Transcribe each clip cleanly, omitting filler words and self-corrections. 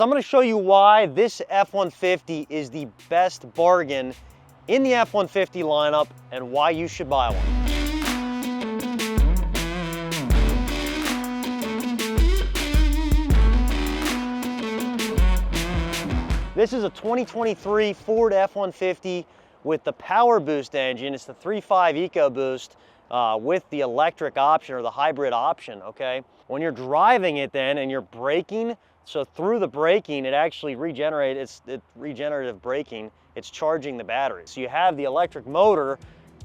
I'm going to show you why this F-150 is the best bargain in the F-150 lineup and why you should buy one. This is a 2023 Ford F-150 with the Powerboost engine. It's the 3.5 Ecoboost with the electric option or the hybrid option, okay? When you're driving it then and you're braking, so through the braking, it actually regenerates, it's regenerative braking, it's charging the battery. So you have the electric motor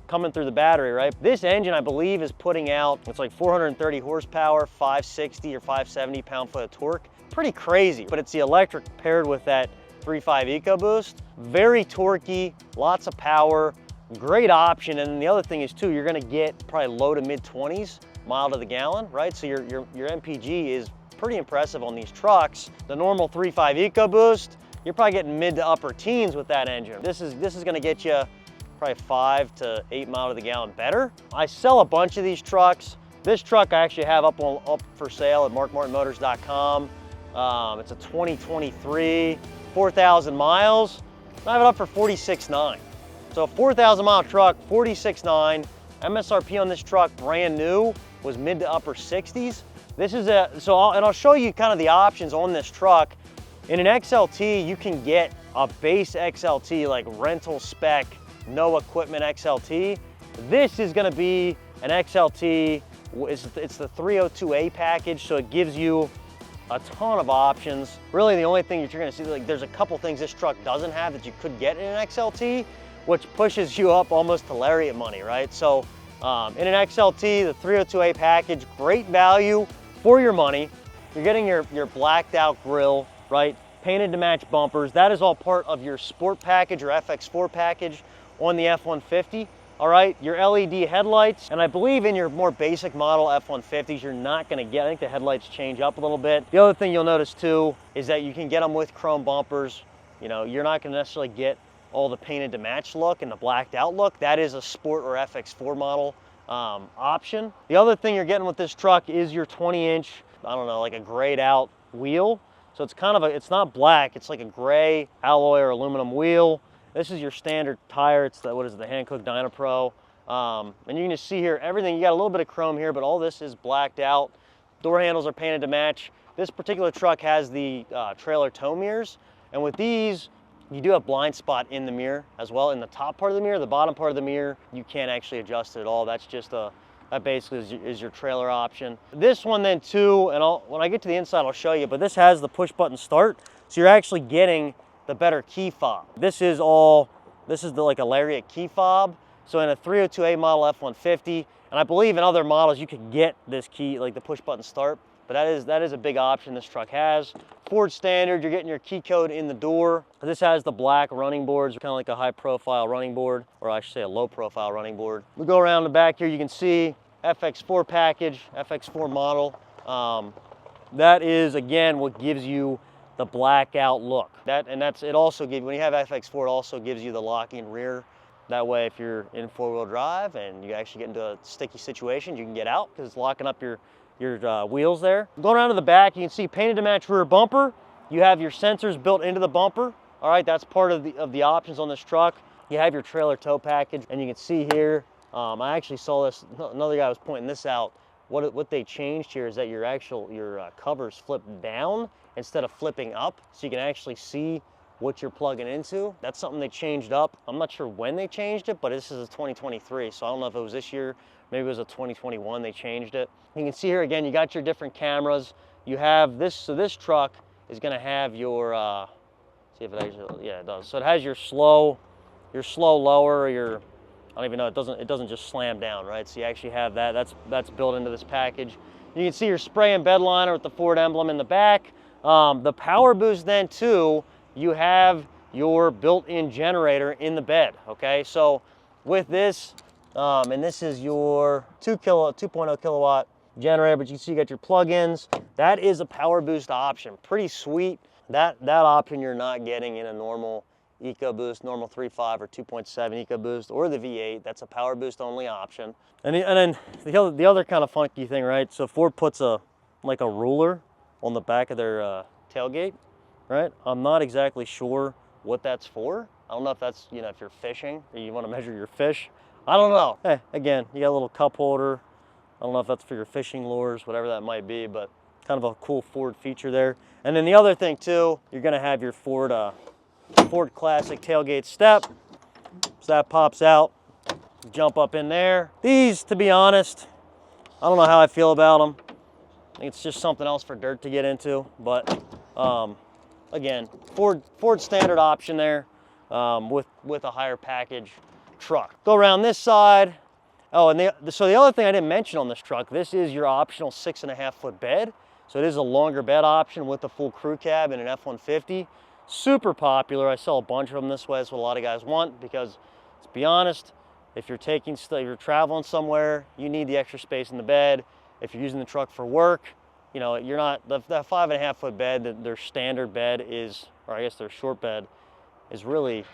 coming through the battery, right? This engine, I believe, is putting out, it's like 430 horsepower, 560 or 570 pound-foot of torque. Pretty crazy, but it's the electric paired with that 3.5 Ecoboost. Very torquey, lots of power, great option. And the other thing is too, you're gonna get probably low to mid 20s mile to the gallon, right? So your MPG is pretty impressive on these trucks. The normal 3.5 Ecoboost, you're probably getting mid to upper teens with that engine. This is gonna get you probably 5 to 8 mile to the gallon better. I sell a bunch of these trucks. This truck I actually have up for sale at markmartinmotors.com. It's a 2023, 4,000 miles. I have it up for $46,900. So a 4,000 mile truck, $46,900. MSRP on this truck, brand new, was mid to upper 60s. This is I'll show you kind of the options on this truck. In an XLT, you can get a base XLT, like rental spec, no equipment XLT. This is gonna be an XLT, it's the 302A package, so it gives you a ton of options. Really, the only thing that you're gonna see, like, there's a couple things this truck doesn't have that you could get in an XLT, which pushes you up almost to Lariat money, right? So in an XLT, the 302A package, great value for your money. You're getting your blacked out grille, right? Painted to match bumpers. That is all part of your sport package or FX4 package on the F-150. All right, your LED headlights, and I believe in your more basic model F-150s, you're not gonna get, I think the headlights change up a little bit. The other thing you'll notice too is that you can get them with chrome bumpers. You know, you're not gonna necessarily get all the painted to match look and the blacked out look. That is a sport or FX4 model option. The other thing you're getting with this truck is your 20-inch, I don't know, like a grayed out wheel. So it's kind of it's not black, it's like a gray alloy or aluminum wheel. This is your standard tire. It's the Hankook Dynapro. And you can just see here, everything, you got a little bit of chrome here, but all this is blacked out. Door handles are painted to match. This particular truck has the trailer tow mirrors. And with these, you do have blind spot in the mirror as well. In the top part of the mirror, the bottom part of the mirror, you can't actually adjust it at all. That's just that basically is your trailer option. This one then too, and when I get to the inside, I'll show you, but this has the push button start. So you're actually getting the better key fob. This is like a Lariat key fob. So in a 302A model F-150, and I believe in other models you could get this key, like the push button start, but that is a big option this truck has. Ford standard, you're getting your key code in the door. This has the black running boards, kind of like a high profile running board, or I should say a low profile running board. We go around the back here, you can see FX4 package, FX4 model. That is, again, what gives you the blackout look. It also gives, when you have FX4, it also gives you the locking rear. That way, if you're in four-wheel drive and you actually get into a sticky situation, you can get out because it's locking up your wheels there. Going around to the back, you can see painted to match rear bumper. You have your sensors built into the bumper. All right, that's part of the options on this truck. You have your trailer tow package, and you can see here, I actually saw this, another guy was pointing this out. What they changed here is that your covers flip down instead of flipping up, so you can actually see what you're plugging into. That's something they changed up. I'm not sure when they changed it, but this is a 2023, so I don't know if it was this year, maybe it was a 2021 they changed it. You can see here again, you got your different cameras. You have this, so this truck is gonna have your, see if it actually, yeah, it does. So it has your slow lower, your, I don't even know, it doesn't just slam down, right? So you actually have that, that's built into this package. You can see your spray and bed liner with the Ford emblem in the back. The Powerboost then too, you have your built-in generator in the bed, okay? So with this, and this is your 2.0 kilowatt generator, but you see you got your plug-ins. That is a Powerboost option, pretty sweet. That option you're not getting in a normal Ecoboost, normal 3.5 or 2.7 Ecoboost, or the V8. That's a Powerboost only option. And then the other kind of funky thing, right? So Ford puts like a ruler on the back of their tailgate. right? I'm not exactly sure what that's for. I don't know if that's, you know, if you're fishing or you want to measure your fish. I don't know. Hey, again, you got a little cup holder. I don't know if that's for your fishing lures, whatever that might be, but kind of a cool Ford feature there. And then the other thing too, you're gonna have your Ford Classic tailgate step. So that pops out, jump up in there. These, to be honest, I don't know how I feel about them. I think it's just something else for dirt to get into, but again, Ford standard option there with a higher package truck. Go around this side. Oh, and so the other thing I didn't mention on this truck, this is your optional 6.5 foot bed. So it is a longer bed option with the full crew cab in an F-150. Super popular. I sell a bunch of them this way. That's what a lot of guys want because, let's be honest, if you're you're traveling somewhere, you need the extra space in the bed. If you're using the truck for work, you know, you're not, that 5.5 foot bed, their standard bed is, or I guess their short bed is really,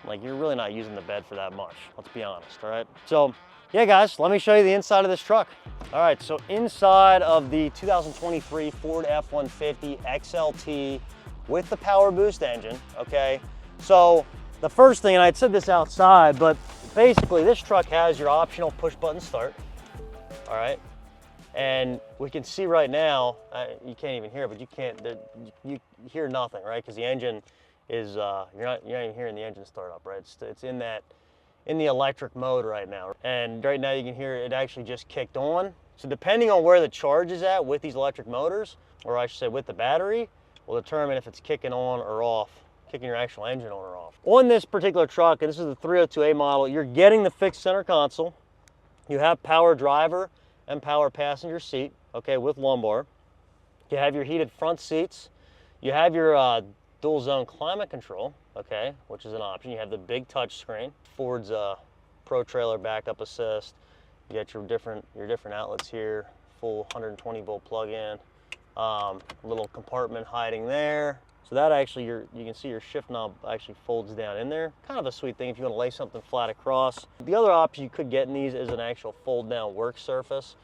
like, you're really not using the bed for that much. Let's be honest, all right? So, yeah, guys, let me show you the inside of this truck. All right, so inside of the 2023 Ford F-150 XLT with the Powerboost engine, okay? So the first thing, and I'd said this outside, but basically this truck has your optional push button start, all right? And we can see right now, you can't even hear it, but you hear nothing, right? Because the engine is, you're not even hearing the engine start up, right? It's in the electric mode right now. And right now you can hear it actually just kicked on. So depending on where the charge is at with these electric motors, or I should say with the battery, will determine if it's kicking on or off, kicking your actual engine on or off. On this particular truck, and this is the 302A model, you're getting the fixed center console. You have power driver and power passenger seat, okay, with lumbar. You have your heated front seats. You have your dual zone climate control, okay, which is an option. You have the big touch screen, Ford's Pro Trailer backup assist. You got your different outlets here, full 120 volt plug-in, little compartment hiding there. So that actually, you can see your shift knob actually folds down in there. Kind of a sweet thing if you want to lay something flat across. The other option you could get in these is an actual fold down work surface.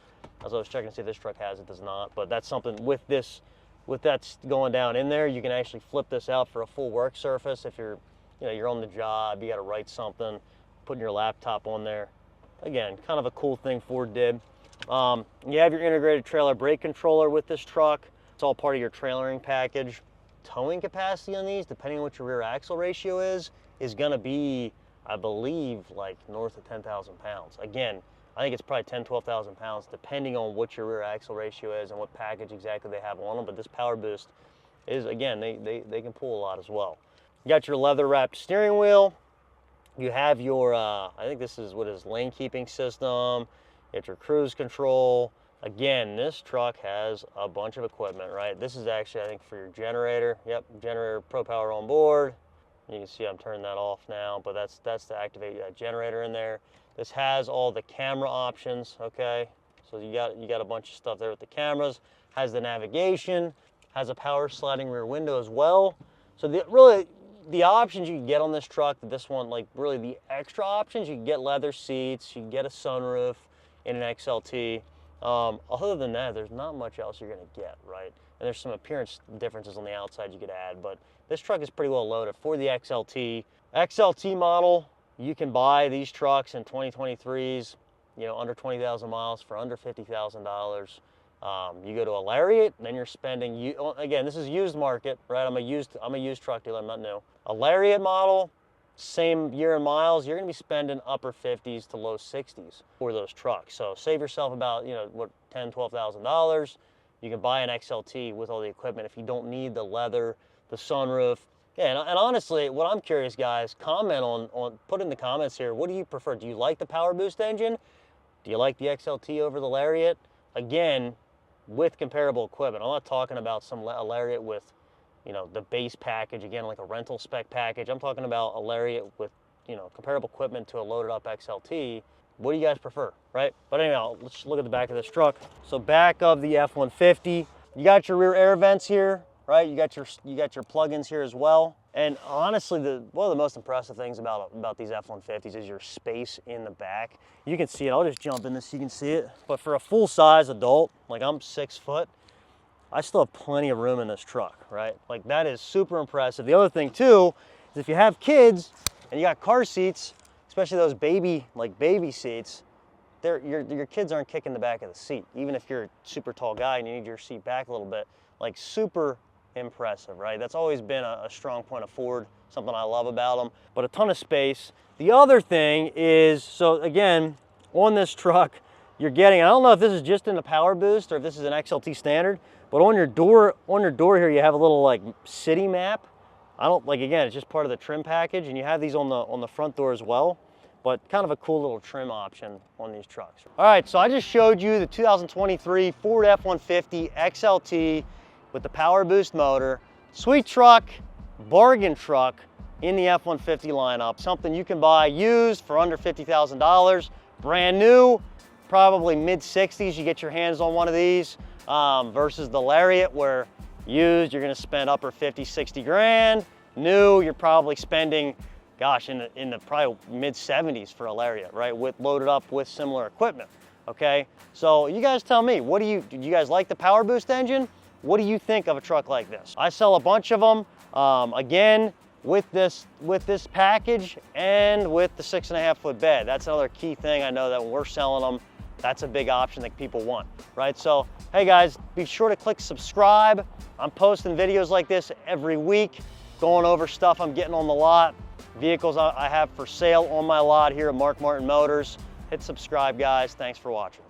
As I was checking to see if this truck has it, does not, but that's something with that going down in there, you can actually flip this out for a full work surface. If you're on the job, you got to write something, putting your laptop on there. Again, kind of a cool thing Ford did. You have your integrated trailer brake controller with this truck. It's all part of your trailering package. Towing capacity on these, depending on what your rear axle ratio is gonna be, I believe, like north of 10,000 pounds. Again, I think it's probably 10, 12,000 pounds, depending on what your rear axle ratio is and what package exactly they have on them. But this Powerboost is, again, they can pull a lot as well. You got your leather wrapped steering wheel. You have your, I think this is what is lane keeping system. You got your cruise control. Again, this truck has a bunch of equipment, right? This is actually, I think, for your generator. Yep, generator Pro Power on board. You can see I'm turning that off now, but that's to activate that generator in there. This has all the camera options, okay? So you got a bunch of stuff there with the cameras. Has the navigation, has a power sliding rear window as well. So really, the options you can get on this truck, this one, like really the extra options, you can get leather seats, you can get a sunroof in an XLT. Other than that, there's not much else you're gonna get, right? And there's some appearance differences on the outside you could add, but this truck is pretty well loaded for the XLT. XLT model, you can buy these trucks in 2023s, under 20,000 miles for under $50,000. You go to a Lariat, then you're spending, again, this is used market, right? I'm a used truck dealer, I'm not new. A Lariat model, same year and miles, you're gonna be spending upper 50s to low 60s for those trucks. So save yourself about, $10,000, $12,000. You can buy an XLT with all the equipment if you don't need the leather, the sunroof. Yeah, and honestly, what I'm curious, guys, comment on, put in the comments here, what do you prefer? Do you like the Powerboost engine? Do you like the XLT over the Lariat? Again, with comparable equipment. I'm not talking about a Lariat with, the base package, again, like a rental spec package. I'm talking about a Lariat with, comparable equipment to a loaded up XLT. What do you guys prefer, right? But anyhow, let's look at the back of this truck. So back of the F-150, you got your rear air vents here, right? You got your plug-ins here as well. And honestly, one of the most impressive things about these F-150s is your space in the back. You can see it. I'll just jump in this so you can see it. But for a full-size adult, like I'm 6 foot, I still have plenty of room in this truck, right? Like that is super impressive. The other thing too, is if you have kids and you got car seats, especially those baby seats, your kids aren't kicking the back of the seat. Even if you're a super tall guy and you need your seat back a little bit, like super impressive, right? That's always been a strong point of Ford, something I love about them, but a ton of space. The other thing is, so again, on this truck, you're getting, I don't know if this is just in the Powerboost or if this is an XLT standard, but on your door here, you have a little like city map. I don't, like, again, it's just part of the trim package, and you have these on the front door as well, but kind of a cool little trim option on these trucks. All right, so I just showed you the 2023 Ford F-150 XLT with the Powerboost motor. Sweet truck, bargain truck in the F-150 lineup. Something you can buy used for under $50,000. Brand new, probably mid-60s, you get your hands on one of these, versus the Lariat, where used, you're gonna spend upper 50, 60 grand. New, you're probably spending, gosh, in the probably mid-70s for a Lariat, right? Loaded up with similar equipment, okay? So you guys tell me, do you guys like the Powerboost engine? What do you think of a truck like this? I sell a bunch of them, again, with this package and with the 6.5-foot bed. That's another key thing I know that when we're selling them, that's a big option that people want, right? So, hey guys, be sure to click subscribe. I'm posting videos like this every week, going over stuff I'm getting on the lot, vehicles I have for sale on my lot here at Mark Martin Motors. Hit subscribe, guys. Thanks for watching.